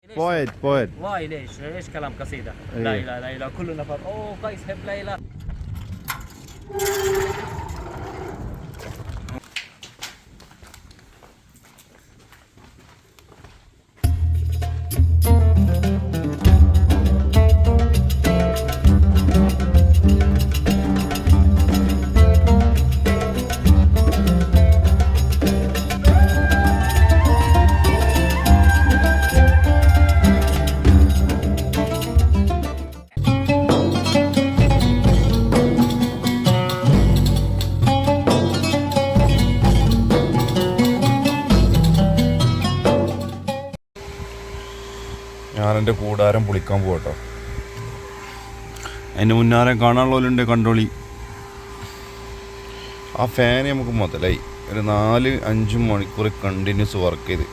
بويت واي ليش كلام قصيدة ليلى كل نفر اوه قيس هب ليلى ഞാനെൻ്റെ കൂടാരം പൊളിക്കാൻ പോകട്ടോ. അതിന് മുന്നാരെ കാണാനുള്ളവരുണ്ട് കണ്ടോളി. ആ ഫാന് നമുക്ക് മുതലായി ഒരു 4-5 മണിക്കൂർ കണ്ടിന്യൂസ് വർക്ക് ചെയ്ത്.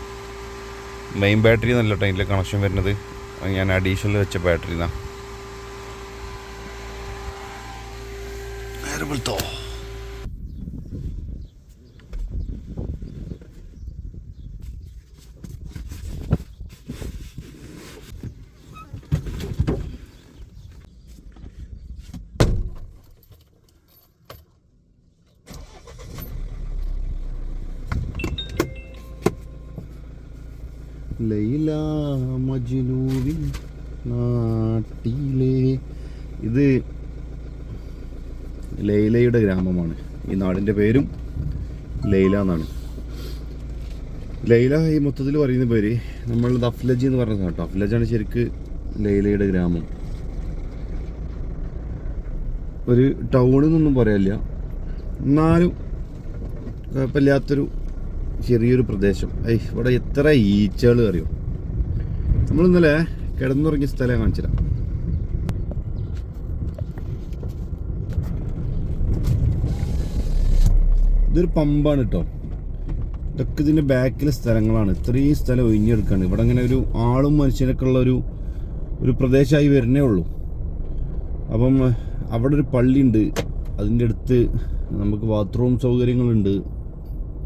മെയിൻ ബാറ്ററി എന്നല്ല കേട്ടോ അതിൻ്റെ കണക്ഷൻ വരുന്നത്, ഞാൻ അഡീഷണൽ വെച്ച ബാറ്ററി എന്നാ. നേരത്തോ ലൈല മജ്നൂവിൻ നാട്ടിലെ, ഇത് ലൈലയുടെ ഗ്രാമമാണ്. ഈ നാടിൻ്റെ പേരും ലൈല എന്നാണ്. ലൈല ഈ മൊത്തത്തിൽ പറയുന്ന പേര് നമ്മൾ ദഫ്ലജ് എന്ന് പറഞ്ഞ കേട്ടോ. ദഫ്ലജാണ് ശരിക്ക് ലൈലയുടെ ഗ്രാമം. ഒരു ടൗണെന്നൊന്നും പറയാനില്ല, എന്നാലും കുഴപ്പമില്ലാത്തൊരു ചെറിയൊരു പ്രദേശം. ഇവിടെ എത്ര ഈച്ചകൾ അറിയോ. നമ്മളിന്നലെ കിടന്നുറങ്ങിയ സ്ഥലം കാണിച്ചുതരാം. ഇതൊരു പമ്പാണ് കേട്ടോ. ഇതൊക്കെ ഇതിൻ്റെ ബാക്കിലെ സ്ഥലങ്ങളാണ്. ഇത്രയും സ്ഥലം ഒഴിഞ്ഞെടുക്കാണ്. ഇവിടെ അങ്ങനെ ഒരു ആളും മനുഷ്യനൊക്കെ ഉള്ള ഒരു പ്രദേശമായി വരുന്നേ ഉള്ളൂ. അപ്പം അവിടെ ഒരു പള്ളിയുണ്ട്, അതിൻ്റെ അടുത്ത് നമുക്ക് ബാത്റൂം സൗകര്യങ്ങളുണ്ട്.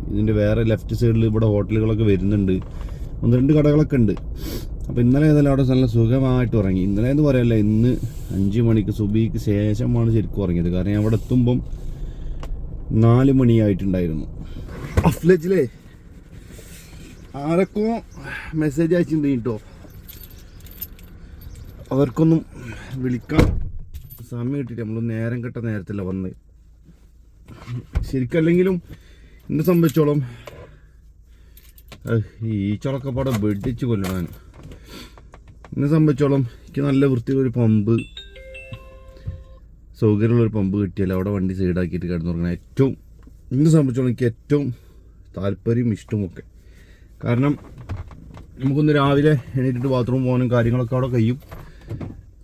ഇതിൻ്റെ വേറെ ലെഫ്റ്റ് സൈഡിൽ ഇവിടെ ഹോട്ടലുകളൊക്കെ വരുന്നുണ്ട്, 1-2 കടകളൊക്കെ ഉണ്ട്. അപ്പോൾ ഇന്നലെ ഏതായാലും അവിടെ നല്ല സുഖമായിട്ട് ഉറങ്ങി. ഇന്നലെ എന്ന് പറയല്ല, ഇന്ന് 5 മണിക്ക് സുബഹിക്ക് ശേഷമാണ് ശരിക്കും ഉറങ്ങിയത്. കാരണം ഞാൻ അവിടെ എത്തുമ്പം 4 മണിയായിട്ടുണ്ടായിരുന്നു. അഫ്ലജിലെ ആരൊക്കെ മെസ്സേജ് അയച്ചിട്ടുണ്ട് കേട്ടോ. അവർക്കൊന്നും വിളിക്കാൻ സമയം കിട്ടിയിട്ട് നമ്മൾ നേരം കെട്ട നേരത്തല്ല വന്ന്. ശരിക്കല്ലെങ്കിലും എന്നെ സംബന്ധിച്ചോളം ഈ ചൊളക്കപ്പാടെ വെടിച്ച് കൊല്ലണം. എന്നെ സംബന്ധിച്ചോളം എനിക്ക് നല്ല വൃത്തിയുള്ളൊരു പമ്പ്, സൗകര്യമുള്ളൊരു പമ്പ് കിട്ടിയാൽ അവിടെ വണ്ടി സൈഡാക്കിയിട്ട് കിടന്നുറങ്ങണം ഏറ്റവും, എന്നെ സംബന്ധിച്ചോളം എനിക്ക് ഏറ്റവും താല്പര്യം ഇഷ്ടമൊക്കെ. കാരണം നമുക്കൊന്ന് രാവിലെ എണീറ്റിട്ട് ബാത്റൂം പോകാനും കാര്യങ്ങളൊക്കെ അവിടെ കഴിയും.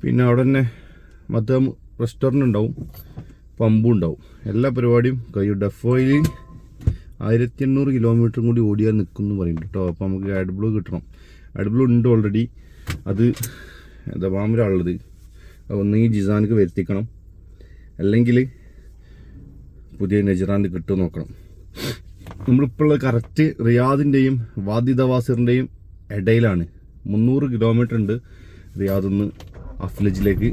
പിന്നെ അവിടെ തന്നെ മൊത്തം റെസ്റ്റോറൻറ്റ് ഉണ്ടാവും, പമ്പും ഉണ്ടാവും, എല്ലാ പരിപാടിയും കഴിയും. ഡെഫോയിൽ 1800 കിലോമീറ്ററും കൂടി ഓടിയാൽ നിൽക്കുമെന്ന് പറയുന്നുണ്ട് കേട്ടോ. അപ്പോൾ നമുക്ക് ആഡ്ബ്ലൂ കിട്ടണം. ആഡ്ബ്ലൂ ഉണ്ട് ഓൾറെഡി, അത് ദമാമിലാണുള്ളത്. ഒന്നെങ്കിൽ ജിസാനിക്ക് വരുത്തിക്കണം, അല്ലെങ്കിൽ പുതിയ നജറാന് കിട്ടും നോക്കണം. നമ്മളിപ്പോൾ ഉള്ള കറക്റ്റ് റിയാദിൻ്റെയും വാദി ദവാസിറിൻ്റെയും ഇടയിലാണ്. 300 കിലോമീറ്റർ ഉണ്ട് റിയാദിൽ നിന്ന് അഫ്ലജിലേക്ക്.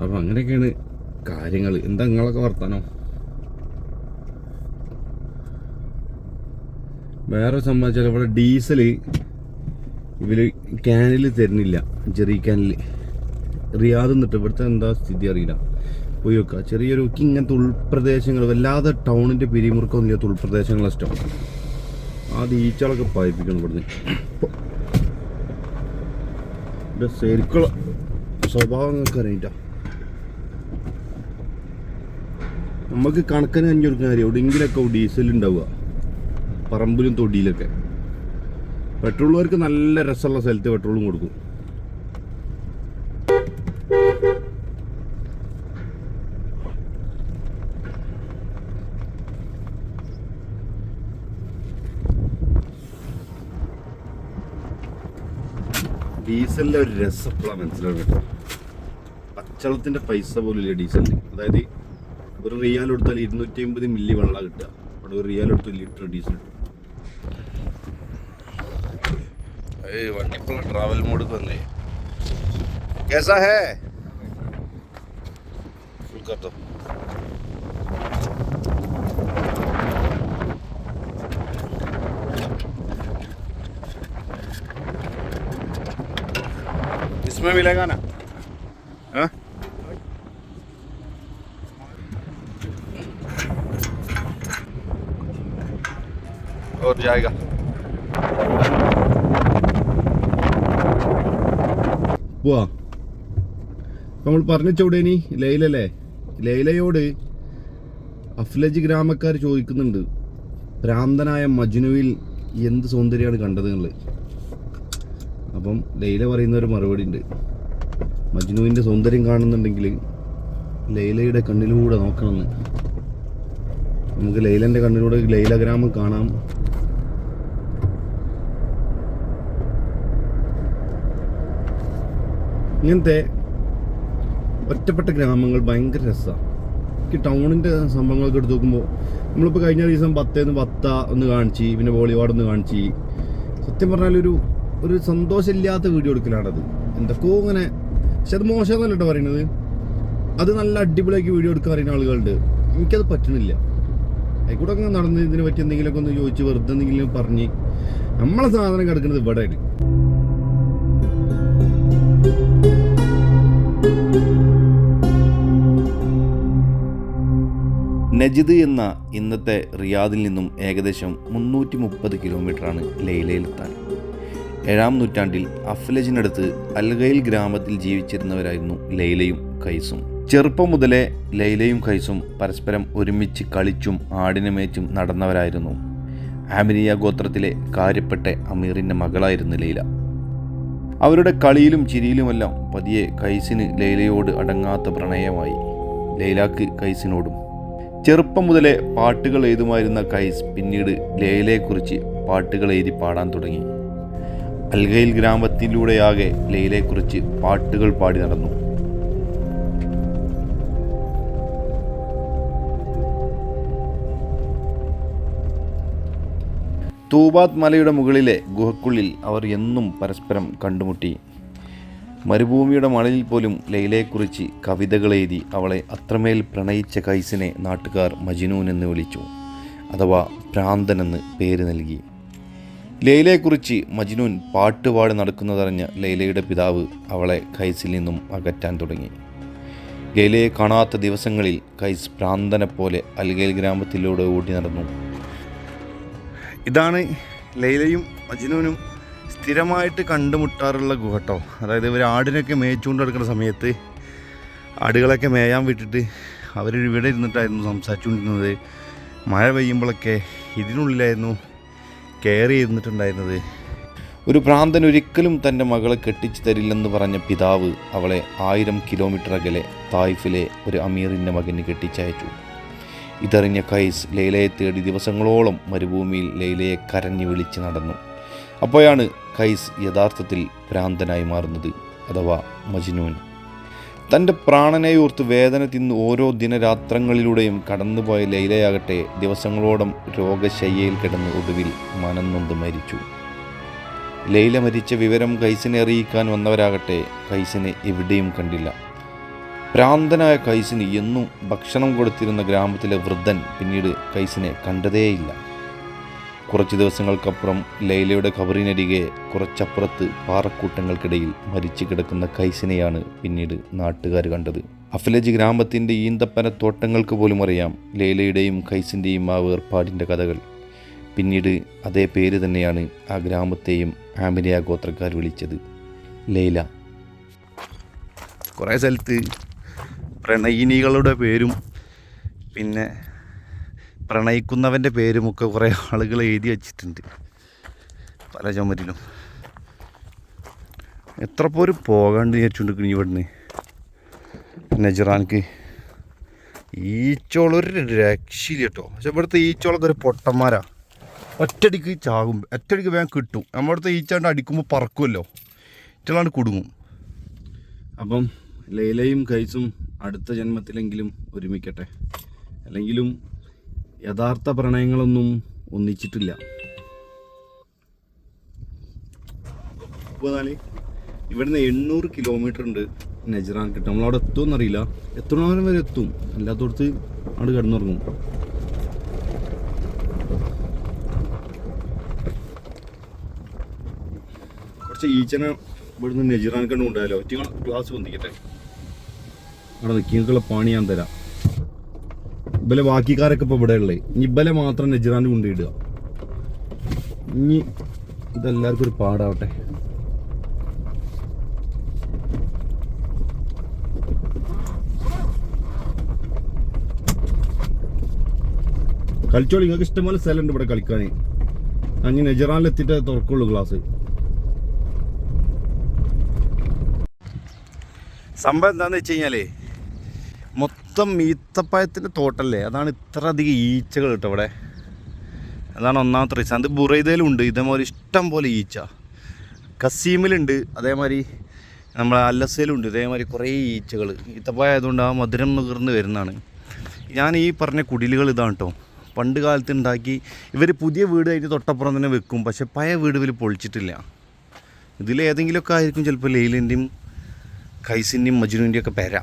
അപ്പോൾ അങ്ങനെയൊക്കെയാണ് കാര്യങ്ങൾ. എന്താ നിങ്ങളൊക്കെ വർത്താനോ? വേറെ സംബന്ധിച്ചാൽ ഇവിടെ ഡീസൽ ഇവർ ക്യാനിൽ തരുന്നില്ല, ചെറിയ ക്യാനിൽ. റിയാദിൽ നിന്നിട്ട് ഇവിടുത്തെ എന്താ സ്ഥിതി അറിയില്ല, പോയി വെക്കുക. ചെറിയൊരു ഇങ്ങനത്തെ ഉൾപ്രദേശങ്ങൾ, വല്ലാതെ ടൗണിൻ്റെ പിരിമുറുക്കൊന്നും ഇല്ലാത്ത ഉൾപ്രദേശങ്ങളെ ഇഷ്ടം. ആദ്യം ഈച്ചകളൊക്കെ പായിപ്പിക്കണം ഇവിടുന്ന്. ഇവിടെ ശരിക്കുള്ള സ്വഭാവങ്ങൾക്ക് അറിയില്ല. നമുക്ക് കണക്കിന് 5 കൊടുക്കുന്ന കാര്യം എവിടെയെങ്കിലൊക്കെ ഡീസൽ ഉണ്ടാവുക, പറമ്പിലും തൊടിയിലൊക്കെ. പെട്രോളുകാർക്ക് നല്ല രസമുള്ള സ്ഥലത്ത് പെട്രോളും കൊടുക്കും. ഡീസലിൻ്റെ ഒരു രസം എപ്പോഴാണ് മനസ്സിലാവും കേട്ടോ. പച്ചവെള്ളത്തിൻ്റെ പൈസ പോലും ഇല്ല ഡീസലിന്. അതായത് ഒരു റിയാൽ എടുത്താൽ 250 മില്ലി വെള്ളം കിട്ടുക. അവിടെ ഒരു റിയാൽ എടുത്ത് ലിറ്റർ ഡീസൽ കിട്ടും. वंडी पर ट्रैवल मोड करने कैसा है फुल कर दो इसमें मिलेगा ना हाँ और जाएगा പോവാ നമ്മൾ പറഞ്ഞ ചൂടേനി ലൈലല്ലേ ലൈലയോട് അഫ്ലജ് ഗ്രാമക്കാർ ചോദിക്കുന്നുണ്ട് ഭ്രാന്തനായ മജ്നുവിൽ എന്ത് സൗന്ദര്യമാണ് കണ്ടത് എന്നുള്ളത്. അപ്പം ലൈല പറയുന്ന ഒരു മറുപടി ഉണ്ട്, മജ്നുവിൻ്റെ സൗന്ദര്യം കാണുന്നുണ്ടെങ്കിൽ ലൈലയുടെ കണ്ണിലൂടെ നോക്കണമെന്ന്. നമുക്ക് ലൈലൻ്റെ കണ്ണിലൂടെ ലൈല ഗ്രാമം കാണാം. ഇങ്ങനത്തെ ഒറ്റപ്പെട്ട ഗ്രാമങ്ങൾ ഭയങ്കര രസമാണ്. എനിക്ക് ടൗണിൻ്റെ സംഭവങ്ങളൊക്കെ എടുത്ത് നോക്കുമ്പോൾ നമ്മളിപ്പോൾ കഴിഞ്ഞ ദിവസം ബത്ത ഒന്ന് കാണിച്ച്, പിന്നെ ബോളിവാഡ് ഒന്ന് കാണിച്ച്, സത്യം പറഞ്ഞാൽ ഒരു സന്തോഷമില്ലാത്ത വീഡിയോ എടുക്കലാണത്. എന്തൊക്കെയോ ഇങ്ങനെ, പക്ഷെ അത് മോശമെന്നല്ല കേട്ടോ പറയുന്നത്, അത് നല്ല അടിപൊളിയാക്കി വീഡിയോ എടുക്കാൻ അറിയുന്ന ആളുകളുണ്ട്. എനിക്കത് പറ്റണില്ല. അതിൽക്കൂടെ ഒക്കെ നടന്ന് ഇതിനെ പറ്റി എന്തെങ്കിലുമൊക്കെ ഒന്ന് ചോദിച്ച് വെറുതെ എന്തെങ്കിലും പറഞ്ഞ് നമ്മളെ സാധനം കിടക്കുന്നത് ഇവിടെ ആയിട്ട്. നജിദ് എന്ന ഇന്നത്തെ റിയാദിൽ നിന്നും ഏകദേശം 330 കിലോമീറ്ററാണ് ലൈലയിലെത്താൻ. 7-ാം നൂറ്റാണ്ടിൽ അഫ്ലജിനടുത്ത് അൽഗയിൽ ഗ്രാമത്തിൽ ജീവിച്ചിരുന്നവരായിരുന്നു ലൈലയും ഖൈസും. ചെറുപ്പം മുതലേ ലൈലയും ഖൈസും പരസ്പരം ഒരുമിച്ച് കളിച്ചും ആടിനെ മേച്ചും നടന്നവരായിരുന്നു. ആമിരിയ ഗോത്രത്തിലെ കാര്യപ്പെട്ട അമീറിൻ്റെ മകളായിരുന്നു ലൈല. അവരുടെ കളിയിലും ചിരിയിലുമെല്ലാം പതിയെ ഖൈസിന് ലൈലയോട് അടങ്ങാത്ത പ്രണയമായി, ലൈലാക്ക് ഖൈസിനോടും. ചെറുപ്പം മുതലേ പാട്ടുകൾ എഴുതുമായിരുന്ന ഖൈസ് പിന്നീട് ലൈലയെക്കുറിച്ച് പാട്ടുകൾ എഴുതി പാടാൻ തുടങ്ങി. അൽഗയിൽ ഗ്രാമത്തിലൂടെയാകെ ലൈലയെക്കുറിച്ച് പാട്ടുകൾ പാടി നടന്നു. തൂബാത്ത് മലയുടെ മുകളിലെ ഗുഹക്കുള്ളിൽ അവർ എന്നും പരസ്പരം കണ്ടുമുട്ടി. മരുഭൂമിയുടെ മണലിൽ പോലും ലൈലയെക്കുറിച്ച് കവിതകൾ എഴുതി അവളെ അത്രമേൽ പ്രണയിച്ച ഖൈസിനെ നാട്ടുകാർ മജ്നൂൻ എന്ന് വിളിച്ചു, അഥവാ ഭ്രാന്തനെന്ന് പേര് നൽകി. ലൈലയെക്കുറിച്ച് മജ്നൂൻ പാട്ടുപാടി നടക്കുന്നതറിഞ്ഞ ലൈലയുടെ പിതാവ് അവളെ ഖൈസിൽ നിന്നും അകറ്റാൻ തുടങ്ങി. ലൈലയെ കാണാത്ത ദിവസങ്ങളിൽ ഖൈസ് ഭ്രാന്തനെ പോലെ അൽഗയിൽ ഗ്രാമത്തിലൂടെ ഓടി നടന്നു. ഇതാണ് ലൈലയും മജ്നൂനും സ്ഥിരമായിട്ട് കണ്ടുമുട്ടാറുള്ള ഗുഹട്ടോ. അതായത് ഇവർ ആടിനൊക്കെ മേയിച്ചുകൊണ്ട് നടക്കുന്ന സമയത്ത് ആടുകളൊക്കെ മേയാൻ വിട്ടിട്ട് അവർ ഇവിടെ ഇരുന്നിട്ടായിരുന്നു സംസാരിച്ചുകൊണ്ടിരുന്നത്. മഴ പെയ്യുമ്പോഴൊക്കെ ഇതിനുള്ളിലായിരുന്നു കയറി ഇരുന്നിട്ടുണ്ടായിരുന്നത്. ഒരു ഭ്രാന്തൻ ഒരിക്കലും തൻ്റെ മകളെ കെട്ടിച്ചു തരില്ലെന്ന് പറഞ്ഞ പിതാവ് അവളെ 1000 കിലോമീറ്റർ അകലെ തായിഫിലെ ഒരു അമീറിൻ്റെ മകന് കെട്ടിച്ചയച്ചു. ഇതറിഞ്ഞ ഖൈസ് ലൈലയെ തേടി ദിവസങ്ങളോളം മരുഭൂമിയിൽ ലൈലയെ കരഞ്ഞു വിളിച്ച് നടന്നു. അപ്പോഴാണ് ഖൈസ് യഥാർത്ഥത്തിൽ ഭ്രാന്തനായി മാറുന്നത്, അഥവാ മജ്നൂൻ. തൻ്റെ പ്രാണനെയോർത്ത് വേദന തിന്ന് ഓരോ ദിനരാത്രങ്ങളിലൂടെയും കടന്നുപോയ ലൈലയാകട്ടെ ദിവസങ്ങളോളം രോഗശയ്യയിൽ കിടന്ന് ഒടുവിൽ മനം നൊന്ത് മരിച്ചു. ലൈല മരിച്ച വിവരം ഖൈസിനെ അറിയിക്കാൻ വന്നവരാകട്ടെ ഖൈസിനെ എവിടെയും കണ്ടില്ല. ഭ്രാന്തനായ ഖൈസിന് എന്നും ഭക്ഷണം കൊടുത്തിരുന്ന ഗ്രാമത്തിലെ വൃദ്ധൻ പിന്നീട് ഖൈസിനെ കണ്ടതേയില്ല. കുറച്ച് ദിവസങ്ങൾക്കപ്പുറം ലൈലയുടെ ഖബറിനരികെ കുറച്ചപ്പുറത്ത് പാറക്കൂട്ടങ്ങൾക്കിടയിൽ മരിച്ചു കിടക്കുന്ന ഖൈസിനെയാണ് പിന്നീട് നാട്ടുകാർ കണ്ടത്. അഫ്ലജ് ഗ്രാമത്തിൻ്റെ ഈന്തപ്പനത്തോട്ടങ്ങൾക്ക് പോലും അറിയാം ലൈലയുടെയും ഖൈസിൻ്റെയും ആ വേർപാടിൻ്റെ കഥകൾ. പിന്നീട് അതേ പേര് തന്നെയാണ് ആ ഗ്രാമത്തെയും ആമിരിയ ഗോത്രക്കാർ വിളിച്ചത്, ലൈല. കുറേ സ്ഥലത്ത് പ്രണയിനികളുടെ പേരും പിന്നെ പ്രണയിക്കുന്നവൻ്റെ പേരുമൊക്കെ കുറേ ആളുകൾ എഴുതി വച്ചിട്ടുണ്ട് പല ചുമരിലും. എത്ര പേര് പോകാണ്ട് വിചാരിച്ചുകൊണ്ടിരിക്കുന്നു ഇവിടുന്ന് നജറാൻക്ക്. ഈച്ചോളൊരു രക്ഷയില്ല കേട്ടോ. പക്ഷെ ഇവിടുത്തെ ഈച്ചോളൊക്കെ ഒരു പൊട്ടന്മാരാ. ഒറ്റടിക്ക് ചാകും, ഒറ്റടിക്ക് വേഗം കിട്ടും. നമ്മളിവിടുത്തെ ഈച്ചാണ്ട് അടിക്കുമ്പോൾ പറക്കുമല്ലോ, ഈച്ചകളാണ്ട് കുടുങ്ങും. അപ്പം ലൈലയും ഖൈസും അടുത്ത ജന്മത്തിലെങ്കിലും ഒരുമിക്കട്ടെ. അല്ലെങ്കിലും യഥാർത്ഥ പ്രണയങ്ങളൊന്നും ഒന്നിച്ചിട്ടില്ല. പറഞ്ഞാൽ ഇവിടുന്ന് 800 കിലോമീറ്റർ ഉണ്ട് നജ്റാൻ കിട്ടും. നമ്മളവിടെ എത്തുമെന്നറിയില്ല, എത്തണവരും വരെ എത്തും, അല്ലാത്തടത്ത് അവിടെ കിടന്നുറങ്ങും. കുറച്ച് ഈച്ചനെ ഇവിടുന്ന് നജ്റാൻ കണ്ടു ഉണ്ടായാലോ. ഒറ്റ ഗ്ലാസ് പൊന്തിക്കട്ടെ, അവിടെ നിൽക്കുള്ള പണി ഞാൻ തരാം. ഇബലെ ബാക്കിക്കാരൊക്കെ ഇപ്പോൾ ഇവിടെ ഉള്ളത്, ഇനി ഇബലെ മാത്രം നജ്റാൻ കൊണ്ടിടുക. ഇനി ഇതെല്ലാവർക്കും ഒരു പാടാവട്ടെ. കളിച്ചോളി, നിങ്ങൾക്ക് ഇഷ്ടംപോലെ സ്ഥലമുണ്ട് ഇവിടെ കളിക്കാൻ. ഞാൻ നജറാനിലെത്തിയിട്ട് തുറക്കുള്ളൂ ക്ലാസ്. സംഭവം എന്താണെന്ന് വെച്ച് കഴിഞ്ഞാൽ മൊത്തം ഈത്തപ്പഴത്തിൻ്റെ തോട്ടല്ലേ, അതാണ് ഇത്ര അധികം ഈച്ചകൾ കേട്ടോ ഇവിടെ. അതാണ് ഒന്നാമത്തെ റീസൺ. അത് ബുറൈദയിലുണ്ട് ഇതേപോലെ ഇഷ്ടം പോലെ ഈച്ച, കസീമിലുണ്ട്, അതേമാതിരി നമ്മളെ അല്ലസയിലുണ്ട് ഇതേമാതിരി കുറേ ഈച്ചകൾ. ഈത്തപ്പഴം ആയതുകൊണ്ട് ആ മധുരം നുകർന്ന് വരുന്നതാണ്. ഞാൻ ഈ പറഞ്ഞ കുടിലുകൾ ഇതാണ് കേട്ടോ, പണ്ട് കാലത്ത് ഉണ്ടാക്കി. ഇവർ പുതിയ വീട് അതിൻ്റെ തൊട്ടപ്പുറം തന്നെ വെക്കും, പക്ഷെ പഴയ വീട് ഇവർ പൊളിച്ചിട്ടില്ല. ഇതിലേതെങ്കിലുമൊക്കെ ആയിരിക്കും ചിലപ്പോൾ ലൈലിൻ്റെയും ഖൈസിൻ്റെയും മജ്നുവിൻ്റെയും ഒക്കെ പേര.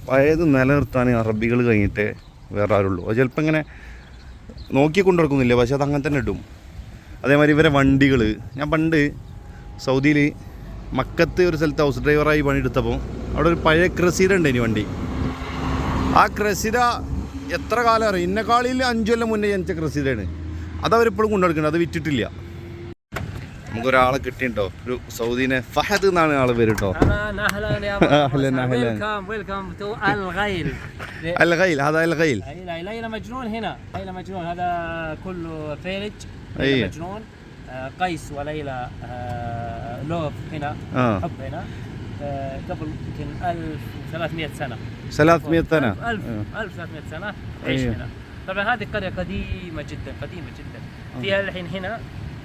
പഴയത് നിലനിർത്താൻ അറബികൾ കഴിഞ്ഞിട്ടേ വേറെ ആരുള്ളൂ. അത് ചിലപ്പോൾ ഇങ്ങനെ നോക്കി കൊണ്ടുനടക്കുന്നില്ല, പക്ഷെ അത് അങ്ങനെ തന്നെ ഇടും. അതേമാതിരി ഇവരെ വണ്ടികൾ, ഞാൻ പണ്ട് സൗദിയിൽ മക്കത്ത് ഒരു സ്ഥലത്ത് ഹൗസ് ഡ്രൈവറായി പണിയെടുത്തപ്പോൾ അവിടെ ഒരു പഴയ ക്രസീര ഉണ്ട് ഇനി വണ്ടി. ആ ക്രസീര എത്ര കാലം അറിയാം, ഇന്നക്കാളിൽ 5 കൊല്ലം മുന്നേ ജനിച്ച ക്രസീരയാണ്. അതവരിപ്പോഴും കൊണ്ടുനടക്കുന്നത്, അത് വിറ്റിട്ടില്ല. നമുക്കൊരാളെ കിട്ടിയിട്ടോ, ഒരു സൗദീനെ ഫഹദ് എന്നാണ് ആള് പേര് കേട്ടോ. الغيل هذا الغيل ليلى مجنون هنا، ليلى مجنون هذا كله فيلج مجنون. قيس وليلى لوف هنا، حب هنا قبل يمكن 1300 سنة. 300 سنة 1300 سنة عيش هنا. طبعا هذه قرية قديمة جدا، قديمة جدا. فيها الحين هنا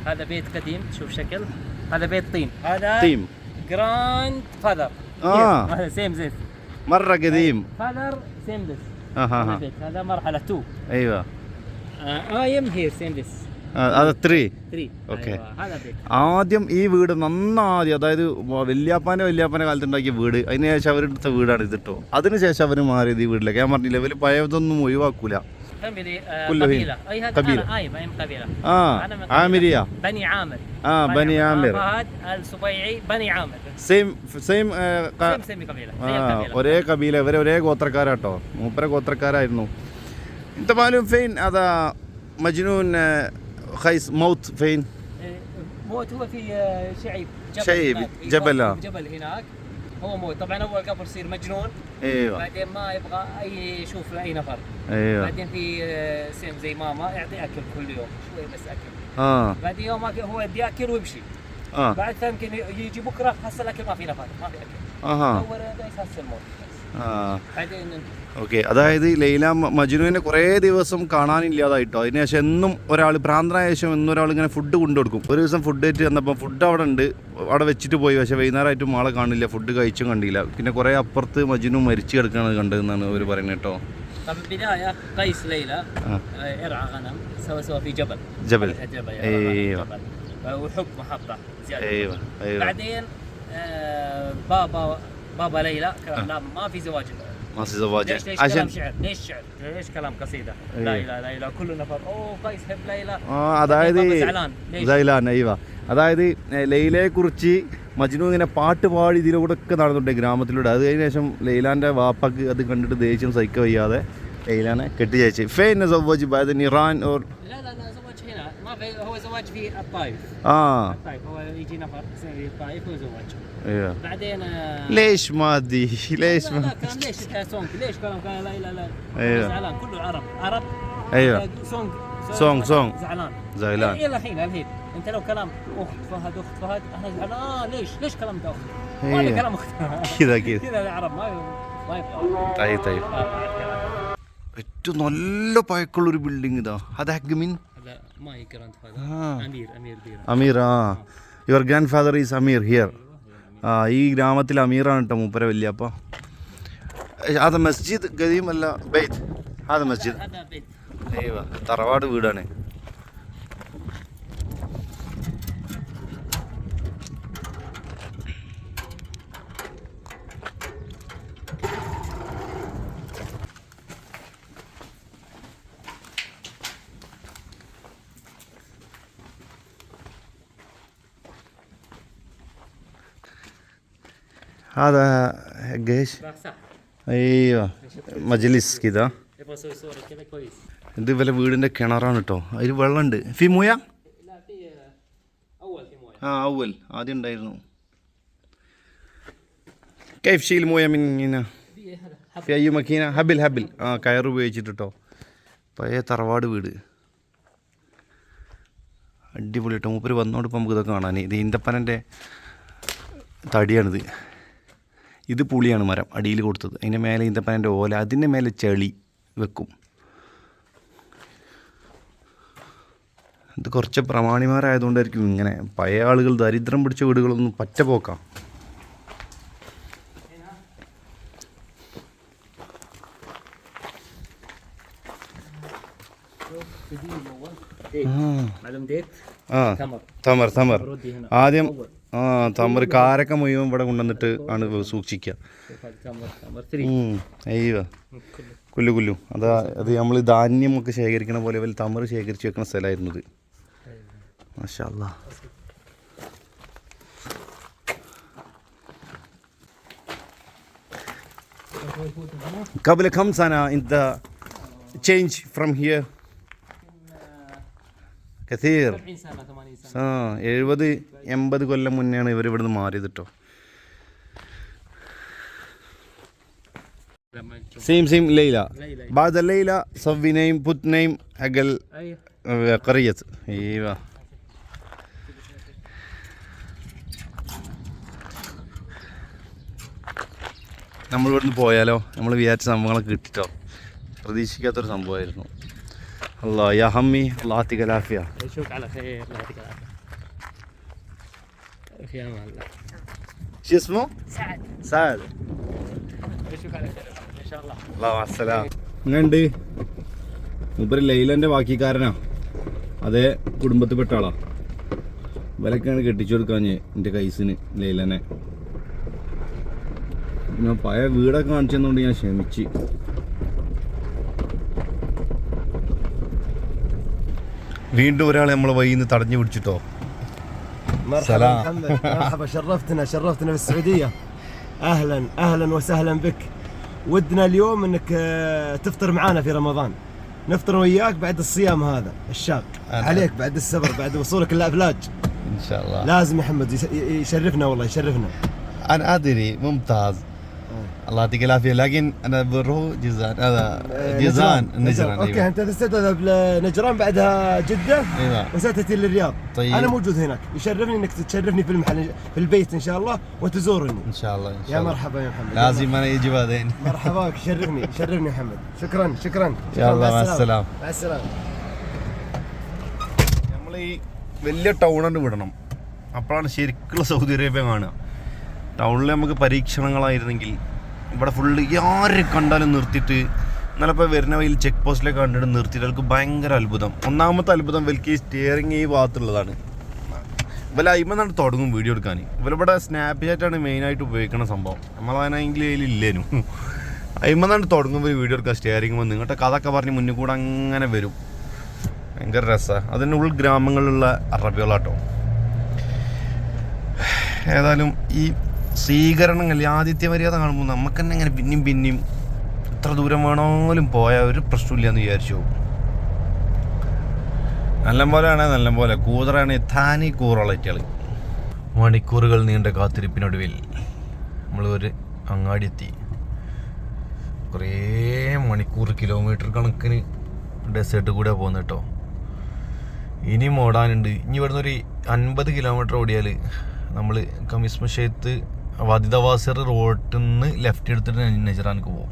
هذا بيت قديم، شوف شكل، هذا بيت طين، هذا طين جراند فادر. هذا سيم زيت مرة قديم. فادر سيم ذس. هذا مرحلة 2. ايوه I am here same this. هذا 3. Okay. ആദ്യം ഈ വീട് നന്നാദ്യം, അതായത് വല്യാപ്പാൻ്റെ കാലത്ത് ഉണ്ടാക്കിയ വീട്, അതിന് ശേഷം അവരെടുത്ത വീടാണ് ഇത് കേട്ടോ. അതിനുശേഷം അവർ മാറിയത് ഈ വീട്ടിലേക്ക്. ഞാൻ പറഞ്ഞില്ല, ഇവർ പഴയതൊന്നും ഒഴിവാക്കൂല. قبيلة. أي هذا قبيلة. أنا قبيلة. عامرية. بني عامر. بني عامر. فهد السبيعي بني عامر. സെയിം سيم قبيلة. ഒരേ കബീല, ഇവരെ ഒരേ ഗോത്രക്കാരാട്ടോ, മൂപ്പര ഗോത്രക്കാരായിരുന്നു. انت معلوم فين هذا مجنون خيس موت فين؟ موت هو في شعيب جبل هناك هو موت. طبعا اول قبل يصير مجنون. ايوه. بعدين ما يبغى اي يشوف اي نفر. ايوه. بعدين في سيم زي ماما يعطي اكل كل يوم شوي بس اكل. بعدين يوم هو يدي اكل ويمشي. بعد يمكن يجي بكره حصل اكل ما في نفر، ما في اكل. دور يسهل الموت. بعدين ഓക്കെ. അതായത് ലൈല മജ്നുവിനെ കുറേ ദിവസം കാണാനില്ലാതായിട്ടോ. അതിനുശേഷം എന്നും ഒരാൾ ഭ്രാന്തനായ ശേഷം എന്നൊരാൾ ഇങ്ങനെ ഫുഡ് കൊണ്ടുകൊടുക്കും. ഒരു ദിവസം ഫുഡ് ആയിട്ട് വന്നപ്പോൾ ഫുഡ് അവിടെ ഉണ്ട്, അവിടെ വെച്ചിട്ട് പോയി. പക്ഷേ വൈകുന്നേരമായിട്ടും ആളെ കാണില്ല, ഫുഡ് കഴിച്ചും കണ്ടില്ല. പിന്നെ കുറേ അപ്പുറത്ത് മജ്നു മരിച്ചു കിടക്കുകയാണ് കണ്ടതെന്നാണ് അവർ പറയുന്നത് കേട്ടോ. طب البداية قيس ليلى يرعى غنم سوا في جبل. ايوه. وحب محبة زيادة. ايوه. بعدين بابا ليلى لا ما في زواج. ما في زواج عشان كلام شعر. ليش شعر؟ ليش كلام قصيدة؟ ليلى كل نفر قيس هب ليلى. അതായത് സൈലാൻ. അയ്യോ. അതായത് ലൈലയെ കുറിച്ച് മജ്നു ഇങ്ങനെ പാട്ട് പാടി ഇതിലൂടെ ഒക്കെ നടന്നുണ്ട് ഗ്രാമത്തിലൂടെ. അത് കഴിഞ്ഞ ശേഷം ലൈലാൻ്റെ വാപ്പക്ക് അത് കണ്ടിട്ട് ദേഷ്യം സഹിക്ക വയ്യാതെ ലൈലാനെ കെട്ടിച്ചയച്ച്. ഫെയിൻ സവ്വാജ് بعد إيران और لا زواج هنا ما في. هو زواج في الطائف. الطائف هو يجي نفر في الطائف ويزوج. ايوه. بعدين ليش ما ادري ليش ما لا كان ليش سونج ليش كلام كان لا ايوه. زعلان كله عرب. ايوه. سونج زعلان الى الحين انت لو كلام اخت فهد انا زعلان. ليش كلام ده اخت؟ ما في كلام اخت كذا العرب ما يبغى. طيب ഏറ്റവും നല്ല പഴക്കമുള്ളൊരു ബിൽഡിംഗ് ഇതാ. അത് ഹഗ്മിൻ Amir. Your grandfather is Amir here. ഈ ഗ്രാമത്തിൽ അമീറാണ് കേട്ടോ മൂപ്പര വല്യപ്പ. هذا مسجد قديم ولا بيت؟ هذا مسجد. هذا بيت. ايوه തറവാട് വീടാണ്. هذا ايش؟ ايوه مجلس كذا. يبغى اسوي صوره كذا كويس. ഇത് ഇവലെ വീടിൻ്റെ കിണറാണ് കേട്ടോ. അതിൽ വെള്ളമുണ്ട്. ഫി മൂയ لا في اول في مويه. ആ ഔവൽ ആദ്യം ഉണ്ടായിരുന്നു. كيف شيل مويه من هنا في هذا في اي ماكينه ഹബിൽ ആ കയർ ഉപയോഗിച്ചിട്ട് കേട്ടോ. പഴയ തറവാട് വീട് അടിപൊളി കേട്ടോ. മൂപ്പര് വന്നോണ്ട് ഇപ്പം നമുക്ക് ഇതൊക്കെ കാണാൻ. ഇത് ഈന്തപ്പനൻ്റെ തടിയാണിത്. ഇത് പുളിയാണ് മരം അടിയിൽ കൊടുത്തത്. അതിൻ്റെ മേലെ ഈന്തപ്പനൻ്റെ ഓല, അതിൻ്റെ മേലെ ചെളി വെക്കും. ഇത് കുറച്ച് പ്രമാണിമാരായതുകൊണ്ടായിരിക്കും ഇങ്ങനെ. പഴയ ആളുകൾ ദരിദ്രം പിടിച്ച വീടുകളൊന്നും പറ്റ പോക്കാം. معلوم ديت ആ تمر തമർ ردي هنا ആദ്യം ആ തമർ കാരക്ക മുഴുവൻ ഇവിടെ കൊണ്ടുവന്നിട്ട് ആണ് സൂക്ഷിക്കുക. شوف هذا تمر 3 അയ്യോ കുല്ലു അതാ അത് നമ്മൾ ധാന്യമൊക്കെ ശേഖരിക്കണ പോലെ വലിയ തമർ ശേഖരിച്ച് വെക്കുന്ന സ്ഥലമായിരുന്നു ഇത്. മാഷാ അല്ലാ. قبل كم سنة أنت change from here كثير 70 سنه 80 سنه. 70-80 കൊല്ലം മുന്നെയാണ് ഇവർ ഇവിടുന്ന് മാറിയത് കേട്ടോ. سيم ليلى بعد الليلة صفي نايم بوت نايم حق قرية. ايوه നമ്മൾ ഇവിടുന്ന് പോയാലോ? നമ്മൾ വിചാരിച്ച സംഭവങ്ങളൊക്കെ കിട്ടിട്ടോ. പ്രതീക്ഷിക്കാത്തൊരു സംഭവമായിരുന്നു. അല്ലാ യാ ഹമ്മി അല്ലാഹ് യാത്തിക العافية. اشوفك على خير. الله يعطيك العافيه. في امان الله. شو اسمه؟ سعد. اشوفك على خير ان شاء الله. അല്ലാഹു അസ്സലാം. എങ്ങനെയുണ്ട്? മൂപ്പര് ലൈലൻ്റെ ബാക്കിക്കാരനാ. അതേ കുടുംബത്തിൽപ്പെട്ട ആളാ. ഇവലൊക്കെയാണ് കെട്ടിച്ചു കൊടുക്കാഞ്ഞ് എൻ്റെ കൈസിന് ലൈലനെ. ഞാൻ പഴയ വീടൊക്കെ കാണിച്ചതുകൊണ്ട് ഞാൻ ക്ഷമിച്ച്. വീണ്ടും ഒരാളെ നമ്മളെ വഴിയിൽ നിന്ന് തടഞ്ഞു പിടിച്ചിട്ടോ. مرحبا محمد. مرحبا شرفتنا بالسعودية. اهلا وسهلا بك. ودنا اليوم انك تفطر معنا في رمضان. نفطر وياك بعد الصيام هذا الشاق عليك بعد السفر بعد وصولك الافلاج. ان شاء الله لازم يا محمد يشرفنا والله يشرفنا. انا ادري ممتاز. الله يعطيك العافيه. لكن انا بروح جيزان. هذا جيزان نجران. اوكي انت تذهب لنجران بعدها جده. ايوه وستاتي للرياض. طيب انا موجود هناك. يشرفني انك تشرفني في المحل في البيت ان شاء الله وتزورني. ان شاء الله يا مرحبا يا محمد. لازم انا يجي بعدين. مرحبا بك. شرفني محمد. شكرا يلا مع السلامه. مع السلامه. നമ്മൾ ഈ വലിയ ടൗണാണ് വിടണം. അപ്പോഴാണ് ശരിക്കുള്ള സൗദി അറേബ്യ കാണുക. ടൗണിൽ നമുക്ക് പരീക്ഷണങ്ങളായിരുന്നെങ്കിൽ ഇവിടെ ഫുള്ള് ആരെ കണ്ടാലും നിർത്തിയിട്ട് ഇന്നലെ ഇപ്പോൾ വരുന്ന വഴിയിൽ ചെക്ക് പോസ്റ്റിലേക്ക് കണ്ടിട്ട് നിർത്തിയിട്ട് അവർക്ക് ഭയങ്കര അത്ഭുതം. ഒന്നാമത്തെ അത്ഭുതം ഇവർക്ക് ഈ സ്റ്റിയറിങ് ഈ ഭാഗത്തുള്ളതാണ്. ഇവല അയിമെന്നാണ് തുടങ്ങും വീഡിയോ എടുക്കാൻ. ഇവലിവിടെ സ്നാപ്ചാറ്റാണ് മെയിനായിട്ട് ഉപയോഗിക്കുന്ന സംഭവം. നമ്മളതിനെങ്കിൽ ഇല്ലേനു. അയിമെന്നാണ് തുടങ്ങുമ്പോൾ വീഡിയോ എടുക്കാൻ സ്റ്റിയറിങ് വന്ന് ഇങ്ങോട്ട് കഥയൊക്കെ പറഞ്ഞ് മുന്നിൽ കൂടെ അങ്ങനെ വരും. ഭയങ്കര രസമാണ്. അതിൻ്റെ ഉൾഗ്രാമങ്ങളിലുള്ള അറബികളാട്ടോ. ഏതായാലും ഈ സ്വീകരണങ്ങൾ ആതിഥ്യ മര്യാദ കാണുമ്പോൾ നമുക്ക് തന്നെ ഇങ്ങനെ പിന്നെയും എത്ര ദൂരം വേണമെങ്കിലും പോയാൽ ഒരു പ്രശ്നമില്ല എന്ന് വിചാരിച്ചു. നല്ലപോലെ കൂതറാണ് താനി കൂറുകളായിട്ടാൾ. മണിക്കൂറുകൾ നീണ്ട കാത്തിരിപ്പിനൊടുവിൽ നമ്മൾ ഒരു അങ്ങാടി എത്തി. കുറേ മണിക്കൂർ കിലോമീറ്റർ കണക്കിന് ഡെസേർട്ട് കൂടെ പോകുന്നത് കേട്ടോ. ഇനിയും ഓടാനുണ്ട്. ഇനി ഇവിടുന്ന് ഒരു 50 കിലോമീറ്റർ ഓടിയാൽ നമ്മൾ കമിസ് മഷയത്ത് വദിദവാസിർ റോഡിൽ നിന്ന് ലെഫ്റ്റ് എടുത്തിട്ട് നജറാനിക്ക് പോകും.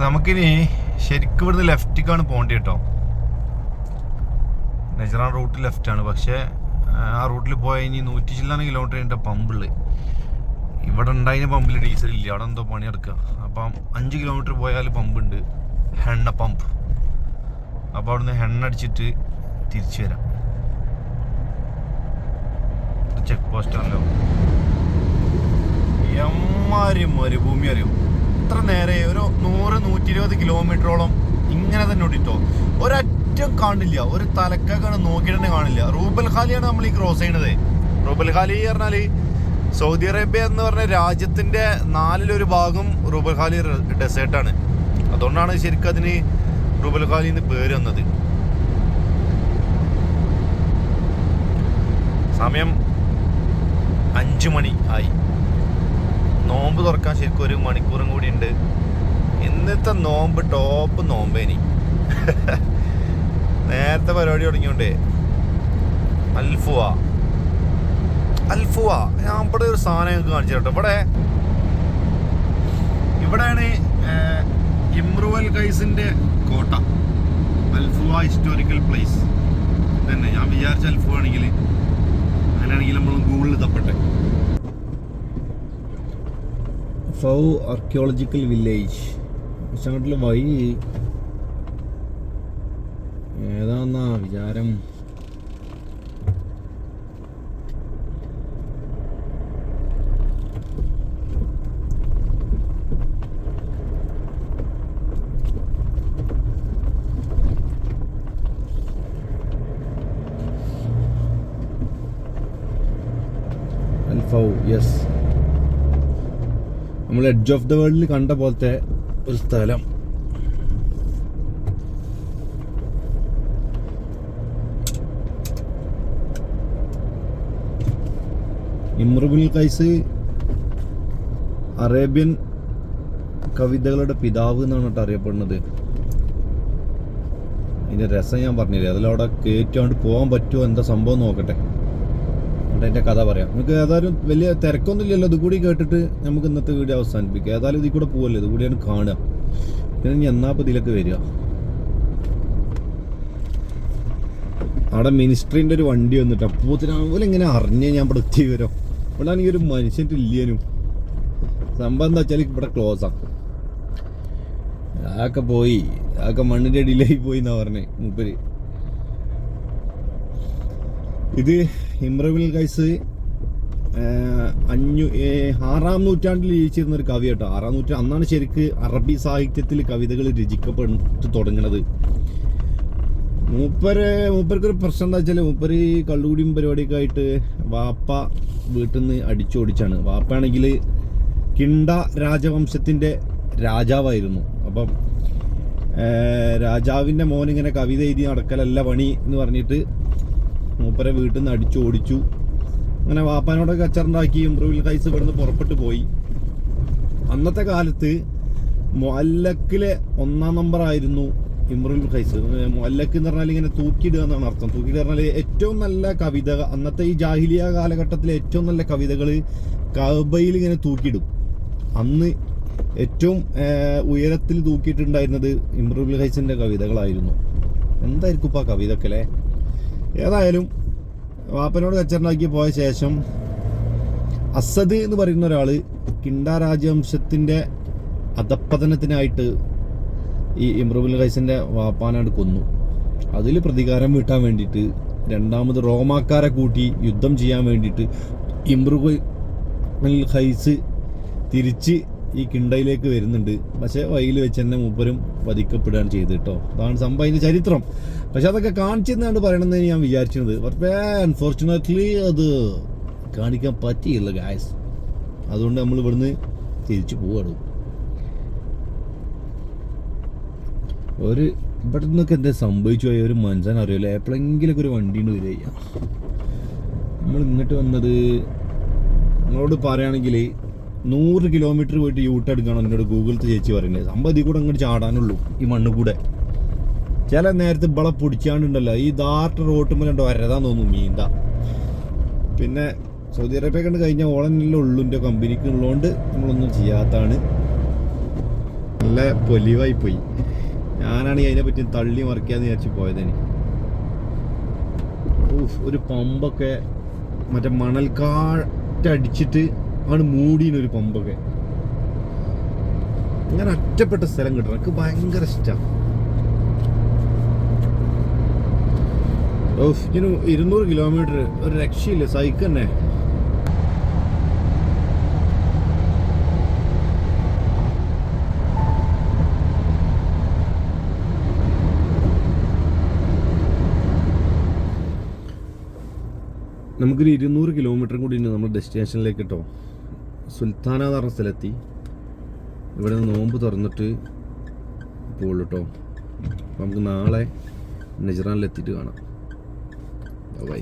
നമുക്കിനി ശരിക്കും ഇവിടുന്ന് ലെഫ്റ്റിക്കാണ് പോകേണ്ടി കേട്ടോ. നജറാൻ റൂട്ട് ലെഫ്റ്റാണ്. പക്ഷേ ആ റൂട്ടിൽ പോയാൽ ഇനി 100 ചില്ലാന കിലോമീറ്റർ കഴിഞ്ഞിട്ട് പമ്പുള്ളത്. ഇവിടെ ഉണ്ടായിരുന്ന പമ്പിൽ ഡീസൽ ഇല്ല, അവിടെ എന്തോ പണി എടുക്കുക. അപ്പം 5 കിലോമീറ്റർ പോയാൽ പമ്പുണ്ട്, എണ്ണ പമ്പ്. അപ്പോൾ അവിടുന്ന് എണ്ണ അടിച്ചിട്ട് തിരിച്ചു വരാം. ചെക്ക് പോസ്റ്റാണല്ലോ. എമ്മാരി മരുഭൂമി അറിയോ. ഇത്ര നേരെ ഒരു 100-120 കിലോമീറ്ററോളം ഇങ്ങനെ തന്നെ ഓടിട്ടോ. ഒരറ്റം കാണില്ല, ഒരു തലക്കാണ് നോക്കിയിട്ട് തന്നെ കാണില്ല. റൂബൽ ഖാലിയാണ് നമ്മൾ ഈ ക്രോസ് ചെയ്യണത്. റൂബൽ ഖാലി പറഞ്ഞാൽ സൗദി അറേബ്യ എന്ന് പറഞ്ഞ രാജ്യത്തിൻ്റെ 4/1 ഭാഗം റൂബൽ ഖാലി ഡെസേർട്ടാണ്. അതുകൊണ്ടാണ് ശരിക്കും അതിന് റൂബൽ ഖാലി എന്ന് പേര് വന്നത്. സമയം 5 മണി ആയി. നോമ്പ് തുറക്കാൻ ശരിക്കും 1 മണിക്കൂറും കൂടി ഉണ്ട്. ഇന്നത്തെ നോമ്പ് ടോപ്പ് നോമ്പേനി. നേരത്തെ പരിപാടി തുടങ്ങിയോണ്ടേ. അൽഫുവ ഞാൻ ഇവിടെ ഒരു സാധനം ഞങ്ങൾക്ക് കാണിച്ചു കേട്ടോ. ഇവിടെയാണ് ഇമ്രുവൽ ഖൈസിന്റെ കോട്ട. അൽഫുവ ഹിസ്റ്റോറിക്കൽ പ്ലേസ് തന്നെ. ഞാൻ വിചാരിച്ച അൽഫുവ ആണെങ്കിൽ അങ്ങനെയാണെങ്കിൽ നമ്മൾ ഗൂഗിളിൽ തപ്പട്ടെ. ഫൗ ആർക്കിയോളജിക്കൽ വില്ലേജ്. പക്ഷെ അങ്ങോട്ടുള്ള വഴി ഏതാന്നാ വിചാരം. യെസ്, നമ്മൾ എഡ്ജ് ഓഫ് ദ വേൾഡിൽ കണ്ട പോലത്തെ ഒരു സ്ഥലം. ഇമ്രുൽ ഖൈസ് അറേബ്യൻ കവിതകളുടെ പിതാവ് എന്നാണ് കേട്ടോ അറിയപ്പെടുന്നത്. ഇതിൻ്റെ രസം ഞാൻ പറഞ്ഞില്ലേ, അതിലവിടെ കയറ്റാണ്ട് പോകാൻ പറ്റുമോ എന്താ സംഭവം നോക്കട്ടെ, അതിൻ്റെ കഥ പറയാം. നമുക്ക് ഏതായാലും വലിയ തിരക്കൊന്നും ഇല്ലല്ലോ. ഇത് കൂടി കേട്ടിട്ട് നമുക്ക് ഇന്നത്തെ വീഡിയോ അവസാനിപ്പിക്കാം. ഏതായാലും ഇതിൽ കൂടെ പോവല്ലേ, ഇത് കൂടിയാണ് കാണുക. പിന്നെ ഇനി എന്നാപ്പോൾ ഇതിലൊക്കെ വരിക. അവിടെ മിനിസ്ട്രീൻ്റെ ഒരു വണ്ടി വന്നിട്ട് അപ്പോത്തിന് അതുപോലെ ഇങ്ങനെ അറിഞ്ഞ് ഞാൻ ഇവിടെ എത്തി വരും. ഇവിടെ ആണെങ്കിൽ ഒരു മനുഷ്യൻ്റെ ഇല്ലേനും. സംഭവം എന്താ വെച്ചാൽ ഇവിടെ ക്ലോസാണ്. അതൊക്കെ പോയി, അതൊക്കെ മണ്ണിൻ്റെ അടിയിലായി പോയി എന്നാ പറഞ്ഞേ മൂപ്പര്. ഇത് ഇമ്രുൽ ഖൈസ് 6-ാം നൂറ്റാണ്ടിൽ ജീവിച്ചിരുന്ന ഒരു കവി കേട്ടോ. 6-ാം നൂറ്റാണ്ട് അന്നാണ് ശരിക്ക് അറബി സാഹിത്യത്തിൽ കവിതകൾ രചിക്കപ്പെട്ട് തുടങ്ങുന്നത്. മൂപ്പർക്കൊരു പ്രശ്നം എന്താ വെച്ചാൽ മൂപ്പര് കള്ളുകൂടിയും പരിപാടിയൊക്കെ ആയിട്ട് വാപ്പ വീട്ടിൽ നിന്ന് അടിച്ചോടിച്ചാണ്. വാപ്പയാണെങ്കിൽ കിണ്ട രാജവംശത്തിൻ്റെ രാജാവായിരുന്നു. അപ്പം രാജാവിൻ്റെ മോനിങ്ങനെ കവിത എഴുതി നടക്കലല്ല പണി എന്ന് പറഞ്ഞിട്ട് മൂപ്പരെ വീട്ടിൽ നിന്ന് അടിച്ചോടിച്ചു. അങ്ങനെ വാപ്പാനോടൊക്കെ കച്ചറുണ്ടാക്കി ഇമ്രുൽ ഖൈസ് ഇവിടുന്ന് പുറപ്പെട്ടു പോയി. അന്നത്തെ കാലത്ത് മുഅല്ലക്കിലെ 1-ാം നമ്പർ ആയിരുന്നു ഇമ്രുൽ ഖൈസ്. മുഅല്ലക്ക് എന്ന് പറഞ്ഞാൽ ഇങ്ങനെ തൂക്കിയിടുക എന്നാണ് അർത്ഥം. തൂക്കിയിടുക പറഞ്ഞാൽ ഏറ്റവും നല്ല കവിത, അന്നത്തെ ഈ ജാഹിലിയ കാലഘട്ടത്തിലെ ഏറ്റവും നല്ല കവിതകൾ കഅബയിൽ ഇങ്ങനെ തൂക്കിയിടും. അന്ന് ഏറ്റവും ഉയരത്തിൽ തൂക്കിയിട്ടുണ്ടായിരുന്നത് ഇമ്രുൽ ഖൈസിൻ്റെ കവിതകളായിരുന്നു. എന്തായിരിക്കും ഇപ്പോൾ ആ കവിതയൊക്കെ അല്ലേ. ഏതായാലും വാപ്പനോട് കച്ചറുണ്ടാക്കി പോയ ശേഷം അസദ് എന്ന് പറയുന്ന ഒരാൾ കിണ്ട രാജവംശത്തിൻ്റെ അധപ്പതനത്തിനായിട്ട് ഈ ഇമ്രുൽ ഖൈസിൻ്റെ വാപ്പാനായിട്ട് കൊന്നു. അതിൽ പ്രതികാരം വീട്ടാൻ വേണ്ടിയിട്ട് രണ്ടാമത് റോമാക്കാരെ കൂട്ടി യുദ്ധം ചെയ്യാൻ വേണ്ടിയിട്ട് ഇമ്രുൽ ഖൈസ് തിരിച്ച് ഈ കിണ്ടയിലേക്ക് വരുന്നുണ്ട്. പക്ഷേ വഴിയിൽ വെച്ച് തന്നെ മൂപ്പരും വധിക്കപ്പെടുകയാണ് ചെയ്ത് കേട്ടോ. അതാണ് സംഭവം, അതിൻ്റെ ചരിത്രം. പക്ഷെ അതൊക്കെ കാണിച്ചെന്നാണ് പറയണമെന്ന് ഞാൻ വിചാരിച്ചിരുന്നത്. പക്ഷേ അൺഫോർച്ചുനേറ്റ്ലി അത് കാണിക്കാൻ പറ്റിയില്ല ഗായ്സ്. അതുകൊണ്ട് നമ്മൾ ഇവിടുന്ന് തിരിച്ചു പോവാണ്. ഒരു ഇവിടെ നിന്നൊക്കെ എന്താ സംഭവിച്ചു പോയ ഒരു മനുഷ്യനറിയില്ല. എപ്പോഴെങ്കിലൊക്കെ ഒരു വണ്ടിയുണ്ട് വരിക. നമ്മൾ ഇങ്ങോട്ട് വന്നത് നിങ്ങളോട് പറയുകയാണെങ്കിൽ 100 കിലോമീറ്റർ പോയിട്ട് യൂട്ട് എടുക്കണം എന്നോട് ഗൂഗിളത്തെ ചേച്ചി പറയുന്നത്. സംഭവം ഇതിൽ കൂടെ അങ്ങോട്ട് ചാടാനുള്ളൂ, ഈ മണ്ണ് കൂടെ. ചില നേരത്തെ ഇവിടെ പിടിച്ചാണ്ടുണ്ടല്ലോ ഈ ദാർട്ട് റോട്ടുമ്പോൾ വരതാൻ തോന്നും നീന്താ. പിന്നെ സൗദി അറേബ്യ കണ്ട് കഴിഞ്ഞാൽ ഓളെല്ലാം ഉള്ളൂ എൻ്റെ കമ്പനിക്ക് ഉള്ളതുകൊണ്ട് നമ്മളൊന്നും ചെയ്യാത്തതാണ്. നല്ല പൊലിവായി പോയി. ഞാനാണെങ്കിൽ അതിനെപ്പറ്റി തള്ളി മറിക്കാന്ന് വിചാരിച്ച് പോയതിന്. ഒരു പമ്പൊക്കെ മറ്റേ മണൽക്കാറ്റടിച്ചിട്ട് ആണ് മൂടീനൊരു പമ്പൊക്കെ. അങ്ങനെ ഒറ്റപ്പെട്ട സ്ഥലം കിട്ടണം, എനിക്ക് ഭയങ്കര ഇഷ്ടമാണ്. 200 കിലോമീറ്റർ ഒരു രക്ഷയില്ല, സൈക്കിൾ തന്നെ. നമുക്കൊരു 200 കിലോമീറ്റർ കൂടി ഉണ്ട് നമ്മുടെ ഡെസ്റ്റിനേഷനിലേക്ക് കേട്ടോ. സുൽത്താന എന്ന് പറഞ്ഞ സ്ഥലത്തി. ഇവിടെ നിന്ന് നോമ്പ് തുറന്നിട്ട് പോകുള്ളൂ കേട്ടോ. അപ്പം നമുക്ക് നാളെ നജ്റാനിലെത്തിയിട്ട് കാണാം. ബൈ.